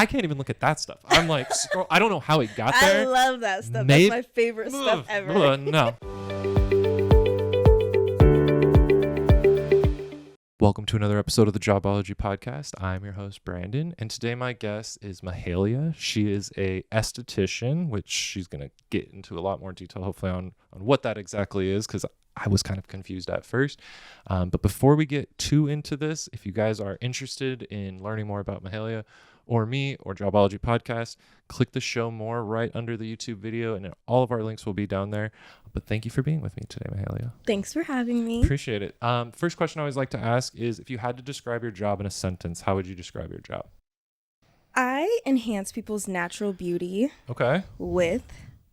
I can't even look at that stuff. I'm like, scroll. I don't know how it got there. I love that stuff. That's my favorite stuff ever. No. Welcome to another episode of the Jobology Podcast. I'm your host, Brandon, and today my guest is Mahalia. She is a esthetician, which she's going to get into a lot more detail, hopefully, on what that exactly is, because I was kind of confused at first. But before we get too into this, if you guys are interested in learning more about Mahalia or me or Jobology Podcast, click the show more right under the YouTube video, and all of our links will be down there. But thank you for being with me today, Mahalia. Thanks for having me. Appreciate it. First question I always like to ask is, if you had to describe your job in a sentence, how would you describe your job? I enhance people's natural beauty with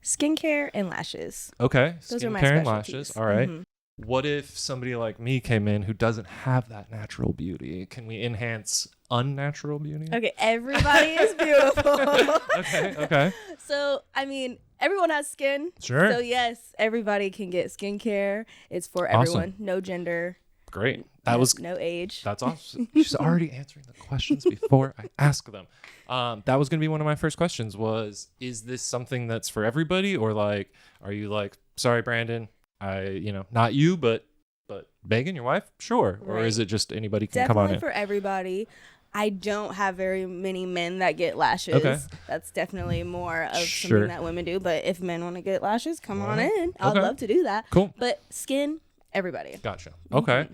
skincare and lashes. Okay. Those are my skincare and specialties. lashes. All right. Mm-hmm. What if somebody like me came in who doesn't have that natural beauty? Can we enhance unnatural beauty? Okay, everybody is beautiful. Okay. So, I mean, everyone has skin. Sure. So, yes, everybody can get skincare. It's for everyone. Awesome. No gender. Great. That was no age. That's awesome. She's already answering the questions before I ask them. That was going to be one of my first questions was, is this something that's for everybody, or like, are you like, sorry, Brandon, not you, but Megan, your wife? Sure. Right. Or is it just anybody can Definitely come on in? For everybody. I don't have very many men that get lashes. Okay. That's definitely more of something that women do. But if men want to get lashes, come on in. I'd Okay. love to do that. Cool. But skin, everybody. Gotcha. Okay.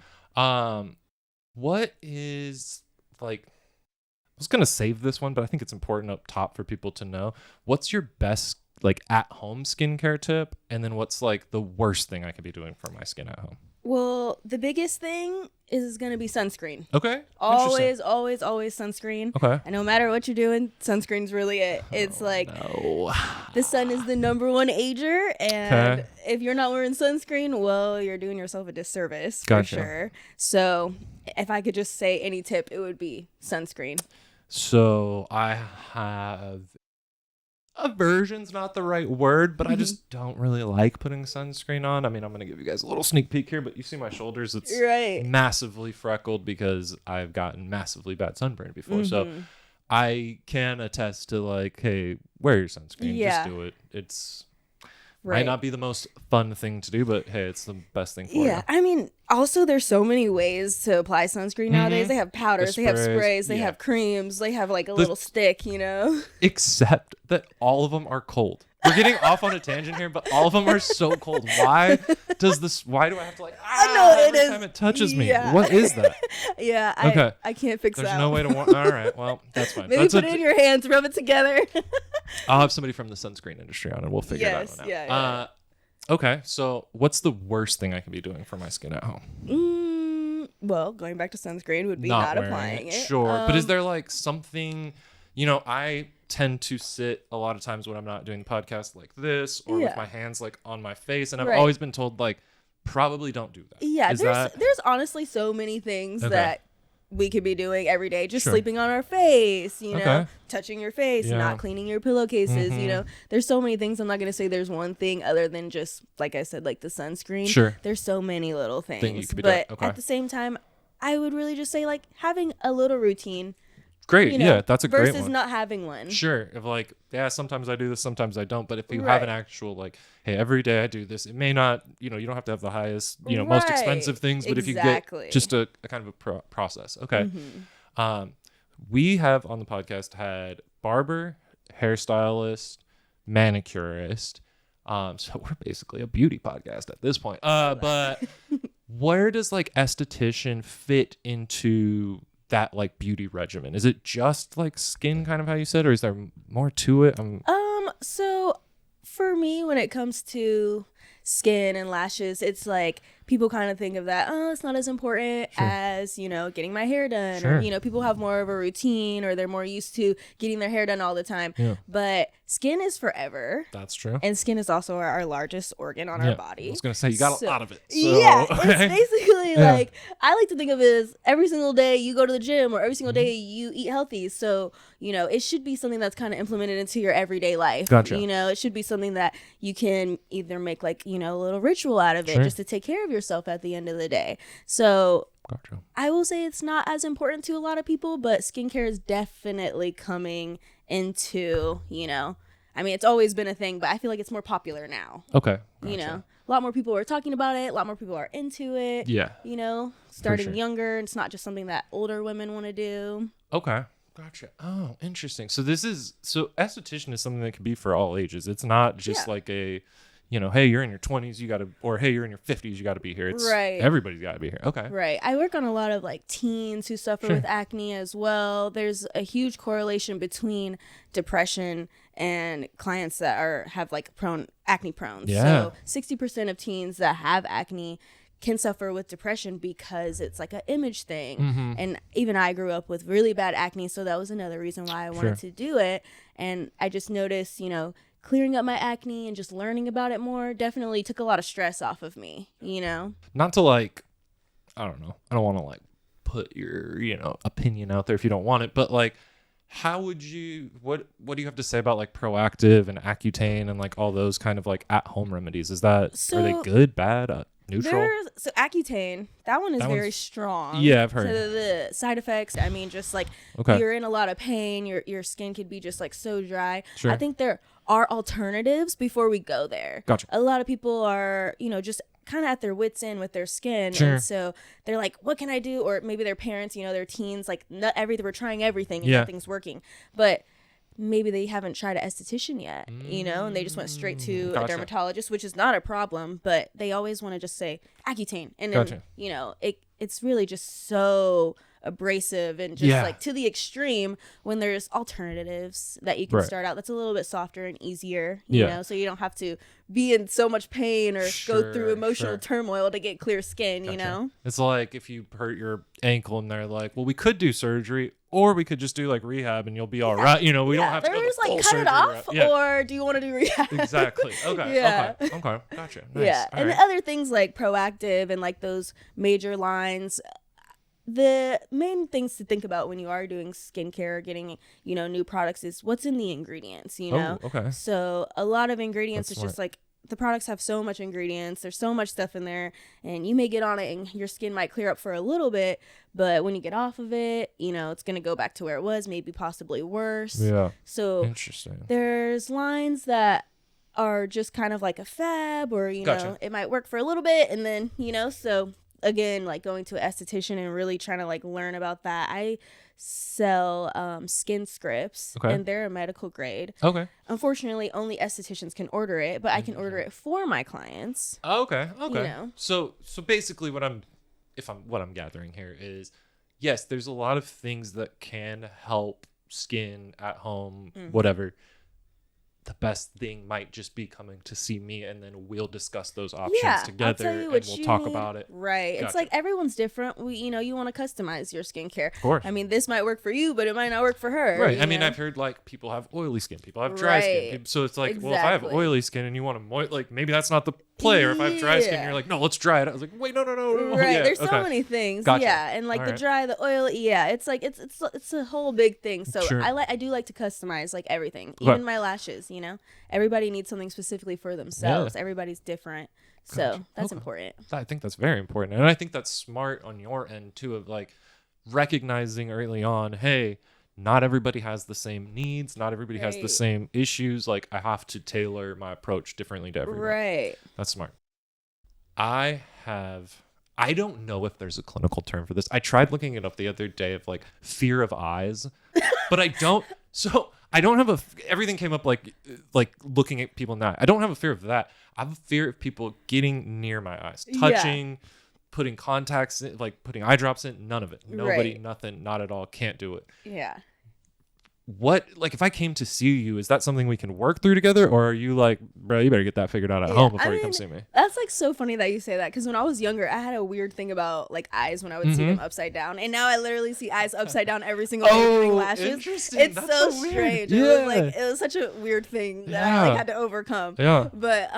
What is, like, I was going to save this one, but I think it's important up top for people to know. What's your best, like, at-home skincare tip? And then what's, like, the worst thing I could be doing for my skin at home? Well, the biggest thing is going to be sunscreen. Okay. Always sunscreen. Okay. And no matter what you're doing, sunscreen's really it. It's the sun is the number one ager. And if you're not wearing sunscreen, well, you're doing yourself a disservice for sure. So if I could just say any tip, it would be sunscreen. So I have... aversion's not the right word, but I just don't really like putting sunscreen on. I mean, I'm going to give you guys a little sneak peek here, but you see my shoulders. It's massively freckled because I've gotten massively bad sunburn before. So I can attest to, like, hey, wear your sunscreen. Just do it. It's might not be the most fun thing to do, but hey, it's the best thing for you. Yeah, I mean, also there's so many ways to apply sunscreen nowadays. They have powders, they have sprays, they have creams, they have like a little stick, Except that all of them are cold. We're getting off on a tangent here, but all of them are so cold. Why do I have to every time it touches me? What is that? I can't fix that. There's no way to all right, well, that's fine. Maybe put it in your hands, rub it together. I'll have somebody from the sunscreen industry on and we'll figure that one out. Okay, so what's the worst thing I can be doing for my skin at home? Well, going back to sunscreen would be not applying it. Sure, but is there like something, I tend to sit a lot of times when I'm not doing the podcast like this, or with my hands like on my face, and I've always been told, like, probably don't do that. Yeah, there's honestly so many things that we could be doing every day, just sleeping on our face, touching your face, not cleaning your pillowcases, there's so many things. I'm not going to say there's one thing other than just, like I said, like the sunscreen. Sure. There's so many little things, you could be but doing. Okay. At the same time, I would really just say, like, having a little routine. Great. That's a great one. Versus not having one. Sure. If like, sometimes I do this, sometimes I don't. But if you have an actual, like, hey, every day I do this, it may not, you don't have to have the highest, most expensive things. But if you get just a kind of a process. Okay. We have on the podcast had barber, hairstylist, manicurist. So we're basically a beauty podcast at this point. But where does, like, esthetician fit into that, like, beauty regimen? Is it just like skin, kind of how you said, or is there more to it? So for me, when it comes to skin and lashes, it's like people kind of think of that, it's not as important as, getting my hair done. Or, people have more of a routine, or they're more used to getting their hair done all the time. But skin is forever. That's true. And skin is also our largest organ on our body. I was going to say, you got a lot of it. So. Yeah, it's basically like, I like to think of it as every single day you go to the gym, or every single day you eat healthy. So, it should be something that's kind of implemented into your everyday life. Gotcha. It should be something that you can either make, like, a little ritual out of it just to take care of yourself at the end of the day. So Gotcha. I will say it's not as important to a lot of people, but skincare is definitely coming into, I mean, it's always been a thing, but I feel like it's more popular now. Okay. Gotcha. A lot more people are talking about it. A lot more people are into it. Yeah. Starting younger. It's not just something that older women want to do. Okay. Gotcha. Oh, interesting. So esthetician is something that can be for all ages. It's not just like a, hey, you're in your 20s, or hey, you're in your 50s, you got to be here. It's right. Everybody's got to be here. Okay. Right. I work on a lot of like teens who suffer with acne as well. There's a huge correlation between depression and clients that have like acne prone. Yeah. So 60% of teens that have acne can suffer with depression because it's like an image thing. Mm-hmm. And even I grew up with really bad acne, so that was another reason why I wanted to do it. And I just noticed, clearing up my acne and just learning about it more definitely took a lot of stress off of me, Not to I don't know. I don't want to put your, opinion out there if you don't want it, but how would you, what do you have to say about Proactive and Accutane and all those kind of at home remedies? Are they good, bad, neutral? So Accutane, that one is very strong. Yeah, I've heard. So the side effects, I mean, just you're in a lot of pain, your skin could be just so dry. Sure. I think there are alternatives before we go there. Gotcha. A lot of people are, just kind of at their wits end with their skin. Sure. And so they're like, what can I do? Or maybe their parents, their teens, we're trying everything and nothing's working. But maybe they haven't tried an esthetician yet, and they just went straight to a dermatologist, which is not a problem, but they always want to just say Accutane. And then, it's really just so abrasive and just to the extreme when there's alternatives that you can start out that's a little bit softer and easier, you know, so you don't have to be in so much pain or go through emotional turmoil to get clear skin, you know? It's like if you hurt your ankle and they're like, well, we could do surgery or we could just do rehab and you'll be all right. We don't have to go just the full cut it off or do you want to do rehab? Exactly. Okay. Okay. Gotcha. Nice. Yeah. All and right. other things like Proactive and those major lines, the main things to think about when you are doing skincare or getting, new products is what's in the ingredients, Oh, okay. So a lot of ingredients is just the products have so much ingredients. There's so much stuff in there and you may get on it and your skin might clear up for a little bit, but when you get off of it, it's going to go back to where it was, maybe possibly worse. Yeah. So interesting. There's lines that are just kind of like a fab or, Gotcha. It might work for a little bit and then, so again, going to an esthetician and really trying to learn about that. I sell skin scripts and they're a medical grade. Okay. Unfortunately, only estheticians can order it, but I can order it for my clients. Okay. So basically what I'm gathering here is, yes, there's a lot of things that can help skin at home, whatever. The best thing might just be coming to see me and then we'll discuss those options together and we'll talk about it. Right. Gotcha. It's everyone's different. You want to customize your skincare. Of course. I mean, this might work for you, but it might not work for her. Right. I mean, I've heard people have oily skin, people have dry skin. So it's well, if I have oily skin and you want to maybe that's not the play. Or if I have dry skin, you're no, let's dry it. I was wait, no. Right. There's so many things. Gotcha. Yeah. And the dry, the oil. Yeah. It's it's a whole big thing. So I do like to customize everything, even my lashes, Everybody needs something specifically for themselves. Everybody's different. So that's important. I think that's very important. And I think that's smart on your end too, of recognizing early on, hey, not everybody has the same needs. Not everybody has the same issues. I have to tailor my approach differently to everyone. Right. That's smart. I don't know if there's a clinical term for this. I tried looking it up the other day of fear of eyes, but I don't. So I don't have everything came up like looking at people in the eye. I don't have a fear of that. I have a fear of people getting near my eyes, touching, putting contacts in, putting eye drops in, none of it. Nobody, nothing, not at all. Can't do it. Yeah. What, if I came to see you, is that something we can work through together? Or are you bro, you better get that figured out at home before you come see me? That's so funny that you say that. Because when I was younger, I had a weird thing about eyes when I would see them upside down. And now I literally see eyes upside down every single day putting lashes. Interesting. It's That's so weird. strange. Yeah. It was such a weird thing that I had to overcome. Yeah. But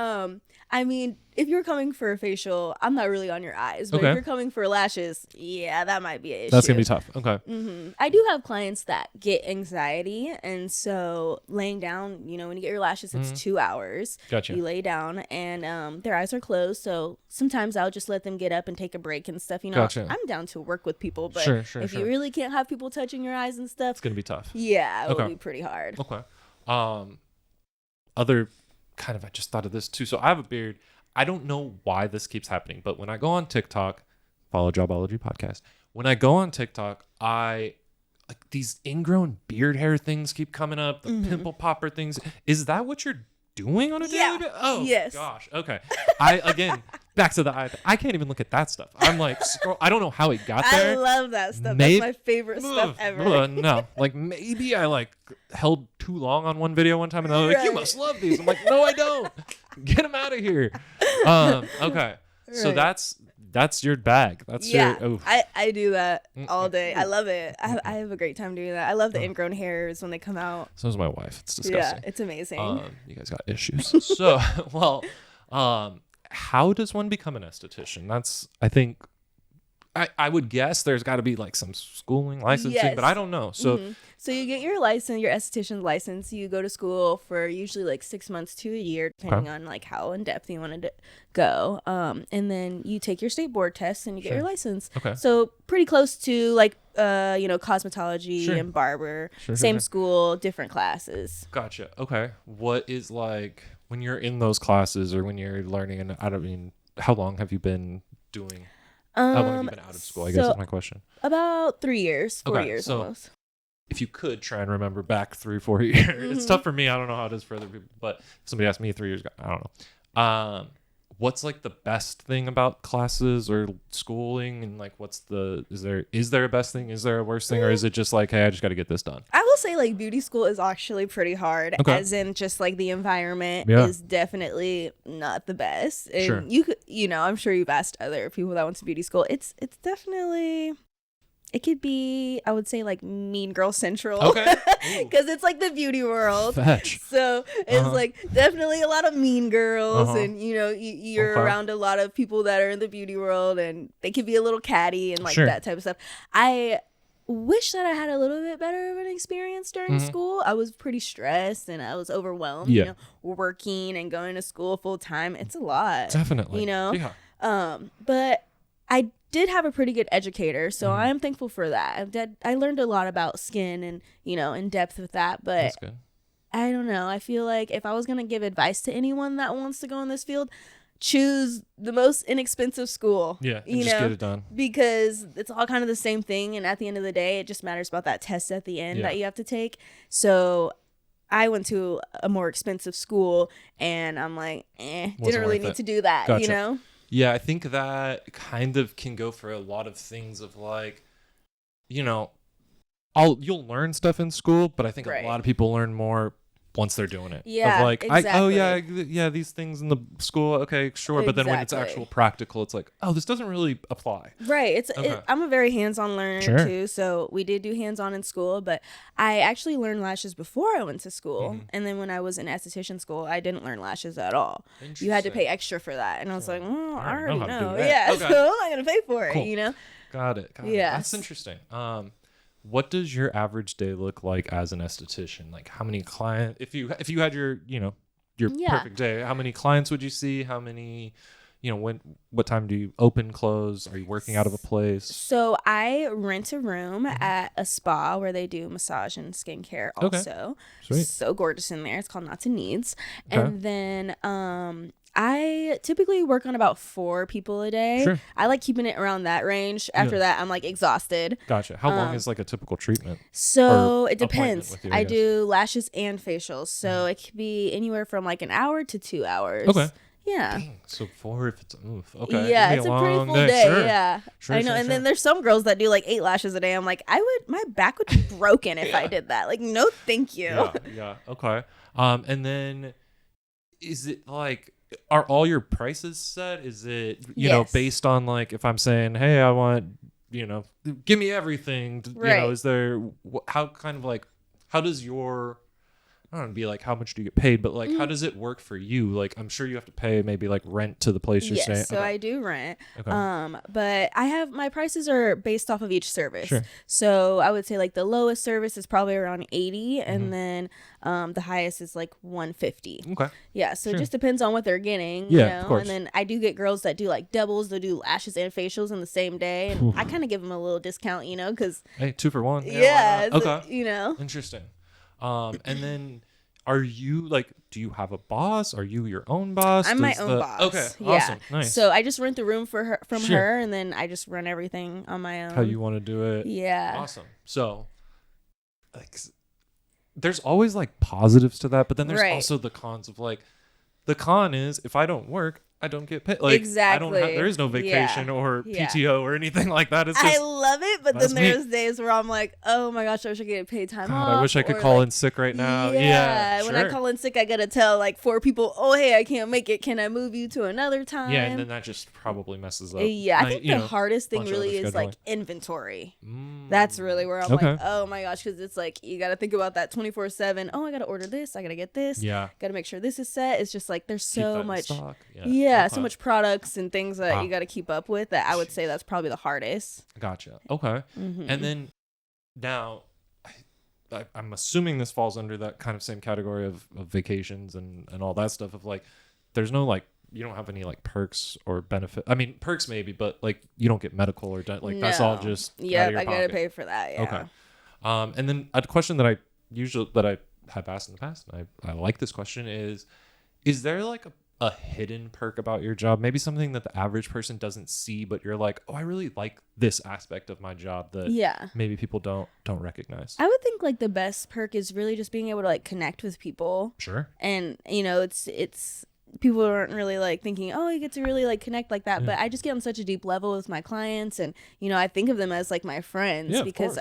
I mean, if you're coming for a facial, I'm not really on your eyes. But if you're coming for lashes, yeah, that might be an issue. That's going to be tough. Okay. I do have clients that get anxiety. And so laying down, when you get your lashes, it's 2 hours. Gotcha. You lay down and their eyes are closed. So sometimes I'll just let them get up and take a break and stuff. Gotcha. I'm down to work with people. But if you really can't have people touching your eyes and stuff, it's going to be tough. Yeah, it will be pretty hard. Okay. Other kind of, I just thought of this too. So I have a beard. I don't know why this keeps happening, but when I go on TikTok, follow Jobology Podcast. When I go on TikTok, these ingrown beard hair things keep coming up, the pimple popper things. Is that what you're doing on a daily basis? Oh, yes. Gosh. Okay. Back to the eye. I can't even look at that stuff. I'm like, I don't know how it got there. I love that stuff. That's my favorite stuff ever. No, maybe I held too long on one video one time and they're like, you must love these. I'm like, no, I don't. Get them out of here. Okay. So that's your bag. That's your. I do that all day. I love it. I have a great time doing that. I love the ingrown hairs when they come out. So does my wife. It's disgusting. Yeah, it's amazing. You guys got issues. So, how does one become an esthetician? That's, I think, I would guess there's got to be some schooling, licensing, but I don't know. So, so you get your license, your esthetician license. You go to school for usually 6 months to a year, depending on how in depth you wanted to go. And then you take your state board test and you get your license. Okay. So pretty close to cosmetology and barber, same school, different classes. Gotcha. Okay. What is when you're in those classes or when you're learning? And how long have you been doing? How long have you been out of school? I guess is my question. About 3 years, 4 years almost. If you could try and remember back 3-4 years, it's tough for me. I don't know how it is for other people, but if somebody asked me 3 years ago, I don't know. What's the best thing about classes or schooling, and is there a best thing? Is there a worst thing, or is it just hey, I just got to get this done? I will say beauty school is actually pretty hard, as in just the environment is definitely not the best. And you could, I'm sure you've asked other people that went to beauty school. It's definitely. It could be, I would say, Mean Girl Central. Okay. Because it's the beauty world. Fetch. So it's definitely a lot of mean girls. And, you're around a lot of people that are in the beauty world. And they could be a little catty and that type of stuff. I wish that I had a little bit better of an experience during school. I was pretty stressed and I was overwhelmed. Yeah. Working and going to school full time. It's a lot. Definitely. Yeah. But I did have a pretty good educator, so I am thankful for that. I learned a lot about skin and in depth with that, but that's good. I don't know. I feel if I was gonna give advice to anyone that wants to go in this field, choose the most inexpensive school. Yeah, and just get it done, because it's all kind of the same thing, and at the end of the day, it just matters about that test at the end that you have to take. So I went to a more expensive school, and I'm didn't really need to do that. Gotcha. Yeah, I think that kind of can go for a lot of things of you'll learn stuff in school, but I think a lot of people learn more once they're doing it. Yeah, exactly. These things in the school, okay, sure. But then when it's actual practical, it's this doesn't really apply. Right. I'm a very hands-on learner too, so we did do hands-on in school, but I actually learned lashes before I went to school. And then when I was in esthetician school, I didn't learn lashes at all. You had to pay extra for that. And I was I already know. Yeah, okay. So I'm not going to pay for it, Got it. Yeah. That's interesting. What does your average day look like as an esthetician? How many clients, if you had your perfect day, how many clients would you see? How many, what time do you open, close? Are you working out of a place? So I rent a room at a spa where they do massage and skincare also. Sweet. So gorgeous in there. It's called Knots and Needs. Okay. And then, I typically work on about 4 people a day. Sure. I like keeping it around that range. After that, I'm exhausted. Gotcha. How long is a typical treatment? So it depends. I do lashes and facials. So it could be anywhere from an hour to 2 hours. Okay. Yeah. Dang, so 4 if it's okay. Yeah, it's a pretty full day. Sure. Yeah. Sure, I know. And then there's some girls that do 8 lashes a day. I'm my back would be broken if I did that. No, thank you. Yeah. Okay. And then is it are all your prices set? Is it, based on if I'm saying, hey, I want, give me everything, is there, how kind of how does your I don't know, be like, how much do you get paid? But like, how does it work for you? Like, I'm sure you have to pay maybe like rent to the place you're staying. So I do rent. But I have, my prices are based off of each service. So I would say like the lowest service is probably around 80, and then the highest is like 150. So it just depends on what they're getting. You know? Of course. And then I do get girls that do like doubles. They'll do lashes and facials in the same day, and I kind of give them a little discount, you know, because 2 for 1. You know, interesting. And then are you like, do you have a boss? Are you your own boss? I'm my own boss. Okay, awesome, nice. So I just rent the room for her her, and then I just run everything on my own. How you want to do it? Yeah. Awesome. So, like, there's always like positives to that, but then there's also the cons of like, the con is if I don't work, I don't get paid. Like, exactly. There is no vacation or PTO or anything like that. It's just, I love it, but then there's days where I'm like, oh my gosh, I wish I could get paid time off. I wish I could call in sick right now. When I call in sick, I gotta tell like 4 people, oh hey, I can't make it. Can I move you to another time? Yeah, and then that just probably messes up. I think the hardest thing really is like inventory. That's really where I'm like, oh my gosh, because it's like you gotta think about that 24/7. Oh, I gotta order this. I gotta get this. Yeah, gotta make sure this is set. It's just like there's so much. So much products and things that you got to keep up with that I would say that's probably the hardest. Gotcha. Okay. And then now I'm assuming this falls under that kind of same category of vacations and all that stuff of like, there's no like, you don't have any like perks or benefit. I mean, perks maybe, but like you don't get medical or like that's all just out of your I gotta pay for that. Yeah. Okay. And then a question that I have asked in the past, and I like this question is there like a hidden perk about your job, maybe something that the average person doesn't see, but you're like, oh, I really like this aspect of my job that maybe people don't recognize? I would think like the best perk is really just being able to like connect with people. Sure. And you know, it's people aren't really like thinking, oh, you get to really like connect like that. But I just get on such a deep level with my clients, and you know, I think of them as like my friends because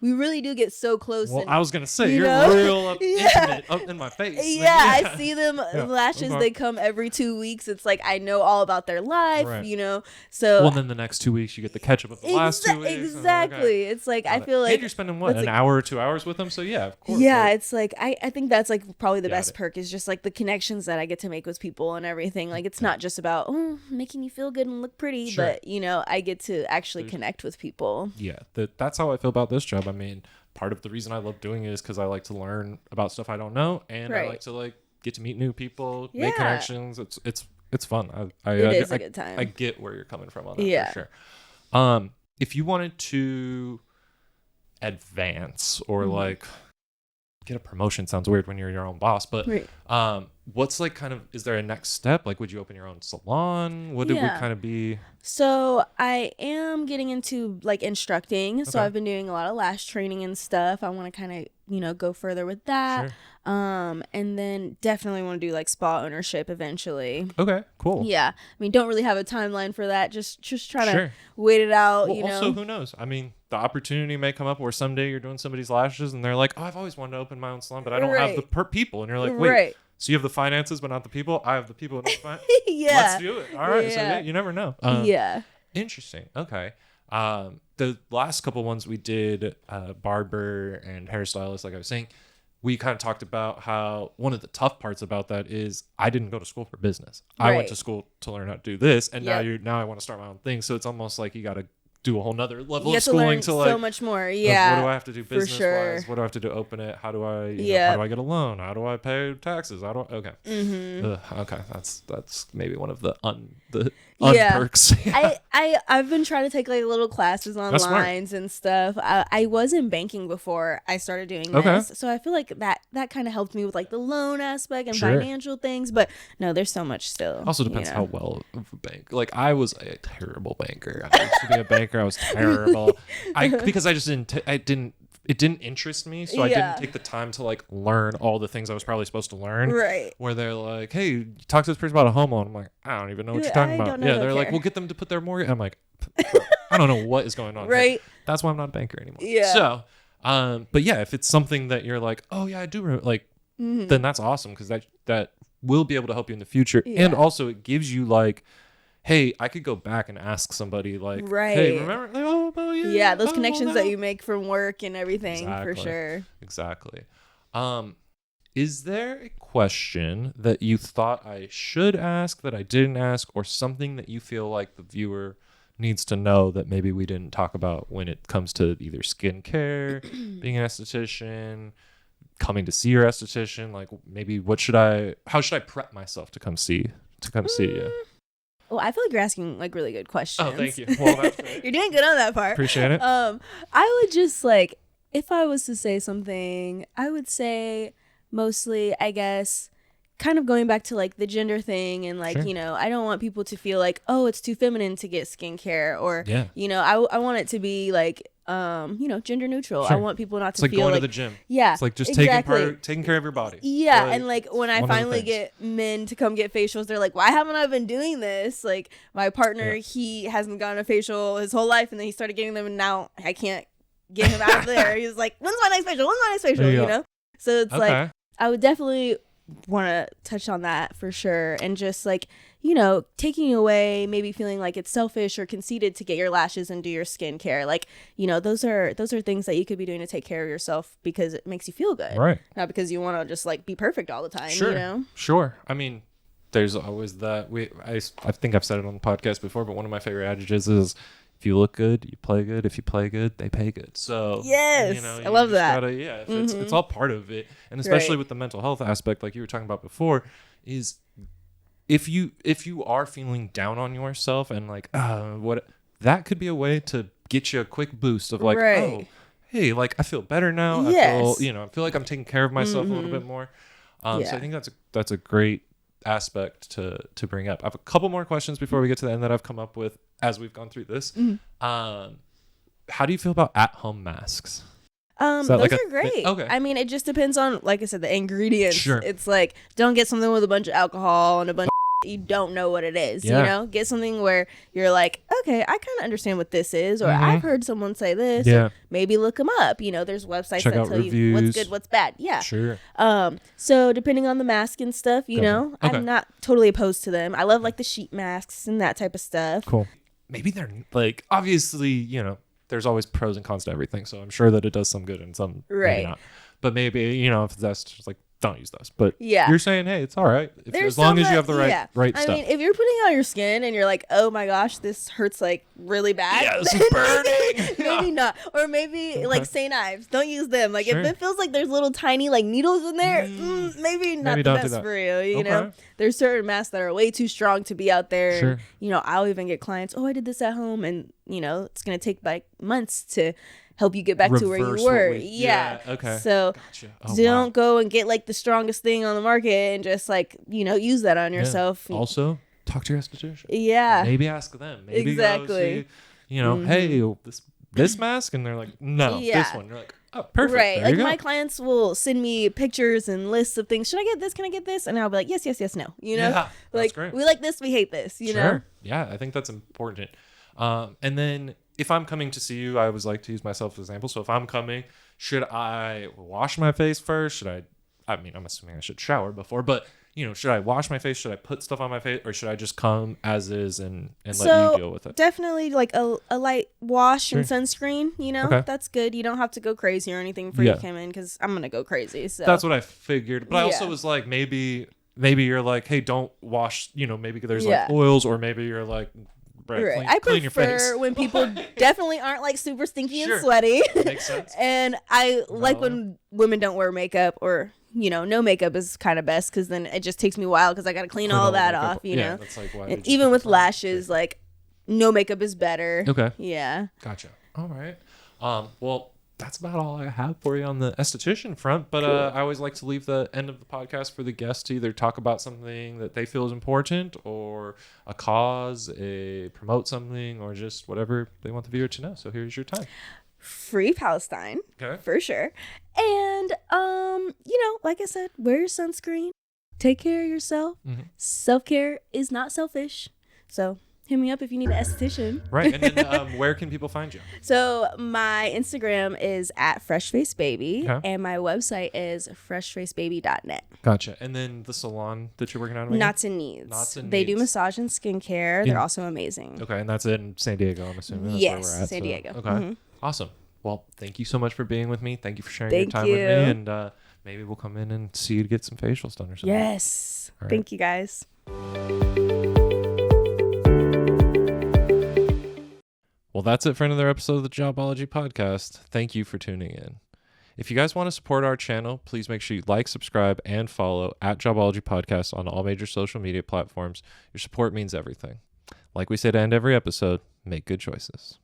we really do get so close. Well, and, I was gonna say you're real intimate up in my face. I see them lashes. They come every 2 weeks. It's like I know all about their life, you know. So then the next 2 weeks you get the catch up of the last 2 weeks. Exactly. It's like I feel like you're spending an hour or 2 hours with them. So yeah, of course. Yeah, it's like I think that's like probably the best perk is just like the connections that I get to make with people and everything. Like it's not just about making you feel good and look pretty, but you know, I get to actually connect with people. Yeah, that's how I feel about this job. I mean, part of the reason I love doing it is because I like to learn about stuff I don't know, and I like to like get to meet new people, make connections. It's fun. It is a good time. I get where you're coming from on that for sure. If you wanted to advance or like get a promotion, sounds weird when you're your own boss, but what's like kind of, is there a next step? Like, would you open your own salon? What it would kind of be? So I am getting into like instructing. So I've been doing a lot of lash training and stuff. I want to kind of, you know, go further with that. And then definitely want to do like spa ownership eventually. Okay, cool. Yeah. I mean, don't really have a timeline for that. Just try to wait it out, you know. Also, who knows? I mean, the opportunity may come up where someday you're doing somebody's lashes and they're like, oh, I've always wanted to open my own salon, but I don't have the people. And you're like, wait, so you have the finances, but not the people? I have the people and not the finances? Let's do it. All right. So you never know. Interesting. Okay. The last couple ones we did, barber and hairstylist, like I was saying, we kind of talked about how one of the tough parts about that is I didn't go to school for business. I went to school to learn how to do this, and now I want to start my own thing. So it's almost like you got to do a whole nother level of schooling to like so much more. What do I have to do business wise? What do I have to do to open it? How do I how do I get a loan? How do I pay taxes? Okay. Okay. That's maybe one of the unperks. I've been trying to take like little classes online and stuff. I was in banking before I started doing this, so I feel like that kind of helped me with like the loan aspect and financial things. But no, there's so much still. Also depends how well of a bank. Like I was a terrible banker. I used to be a banker. I was terrible. Because I just didn't. It didn't interest me, so I didn't take the time to like learn all the things I was probably supposed to learn. Right. Where they're like, "Hey, talk to this person about a home loan." I'm like, "I don't even know what you're talking about." They're like, "We'll get them to put their mortgage." I'm like, "I don't know what is going on." Right. That's why I'm not a banker anymore. Yeah. So, but yeah, if it's something that you're like, "Oh yeah, I do," like, then that's awesome because that will be able to help you in the future, and also it gives you like, hey, I could go back and ask somebody like, hey, remember? Like, those connections that you make from work and everything for sure. Exactly. Is there a question that you thought I should ask that I didn't ask, or something that you feel like the viewer needs to know that maybe we didn't talk about when it comes to either skincare, being an esthetician, coming to see your esthetician? Like, maybe how should I prep myself to come see you? Well, I feel like you're asking like really good questions. Oh, thank you. Well, that's great. You're doing good on that part. Appreciate it. I would just like, if I was to say something, I would say mostly, I guess, kind of going back to like the gender thing, and like, you know, I don't want people to feel like, oh, it's too feminine to get skincare, or, you know, I want it to be like, you know, gender neutral. I want people not to feel going like to the gym. Yeah. It's like just taking care of your body. Yeah. And like when I finally get men to come get facials, they're like, why haven't I been doing this? Like my partner, he hasn't gotten a facial his whole life, and then he started getting them, and now I can't get him out of there. He's like, when's my next facial? You know? So it's like, I would definitely want to touch on that for sure. And just like, you know, taking away maybe feeling like it's selfish or conceited to get your lashes and do your skincare. Like, you know, those are things that you could be doing to take care of yourself because it makes you feel good. Right. Not because you want to just like be perfect all the time, you know? Sure. I mean, there's always that. I think I've said it on the podcast before, but one of my favorite adages is, if you look good, you play good. If you play good, they pay good. So yes, you know, I love that. It's all part of it, and especially with the mental health aspect, like you were talking about before, is if you are feeling down on yourself and like what, that could be a way to get you a quick boost of like, oh, hey, like I feel better now. I feel like I'm taking care of myself a little bit more. So I think that's a great aspect to bring up. I have a couple more questions before we get to the end that I've come up with as we've gone through this. How do you feel about at-home masks? Those are great. Okay. I mean, it just depends on, like I said, the ingredients. Sure. It's like, don't get something with a bunch of alcohol and a bunch of you don't know what it is. You know, get something where you're like, okay, I kind of understand what this is, or I've heard someone say this. Or maybe look them up. You know, there's websites that tell reviews. You what's good, what's bad. Yeah. Sure. So depending on the mask and stuff, you know, I'm not totally opposed to them. I love like the sheet masks and that type of stuff. Cool. Maybe they're like, obviously, you know, there's always pros and cons to everything. So I'm sure that it does some good and some maybe not. But maybe, you know, if that's just like, don't use those. But you're saying, hey, it's all right as long as you have the right stuff. I mean, if you're putting it on your skin and you're like, oh my gosh, this hurts like really bad. Yeah, this is burning. Maybe not. Or maybe like St. Ives. Don't use them. Like if it feels like there's little tiny like needles in there, maybe not the best for you. You know, there's certain masks that are way too strong to be out there. Sure. And, you know, I'll even get clients, oh, I did this at home, and you know, it's gonna take like months to help you get back to where you were. Okay. So don't go and get like the strongest thing on the market and just like, you know, use that on yourself. Also, talk to your esthetician. Yeah. Maybe ask them. Maybe go see, you know, hey, this mask, and they're like, no, this one. You're like, oh, perfect. Right. There like my clients will send me pictures and lists of things. Should I get this? Can I get this? And I'll be like, yes, no. You know, like great. We like this, we hate this. You know. Yeah, I think that's important. And then, if I'm coming to see you, I always like to use myself as an example. So if I'm coming, should I wash my face first? I mean, I'm assuming I should shower before, but you know, should I wash my face? Should I put stuff on my face, or should I just come as is and let you deal with it? Definitely like a light wash and sunscreen, you know, that's good. You don't have to go crazy or anything before you come in, because I'm going to go crazy. So that's what I figured. But I also was like, maybe you're like, hey, don't wash, you know, maybe there's like oils, or maybe you're like, right. I clean your face. prefer when people definitely aren't like super stinky and sweaty. Makes sense. And I like when women don't wear makeup, or you know, no makeup is kind of best, because then it just takes me a while because I got to clean all that off. You know, that's like why. And even with lashes, like no makeup is better. Okay. Yeah. Gotcha. All right. Well, that's about all I have for you on the esthetician front. But I always like to leave the end of the podcast for the guests to either talk about something that they feel is important, or a cause, promote something, or just whatever they want the viewer to know. So here's your time. Free Palestine, for sure. And you know, like I said, wear your sunscreen, take care of yourself. Self-care is not selfish. So hit me up if you need an esthetician. Right. And then where can people find you? So my Instagram is @freshfacebaby, and my website is freshfacebaby.net. Gotcha. And then the salon that you're working on? Knots and Needs. They do massage and skincare. They're also amazing. Okay. And that's in San Diego, I'm assuming. That's yes, where we're at, San Diego. Okay. Awesome. Well, thank you so much for being with me. Thank you for sharing your time with me. And maybe we'll come in and see you to get some facials done or something. Yes. Right. Thank you, guys. Well, that's it for another episode of the Jobology Podcast. Thank you for tuning in. If you guys want to support our channel, please make sure you like, subscribe, and follow at Jobology Podcast on all major social media platforms. Your support means everything. Like we say to end every episode, make good choices.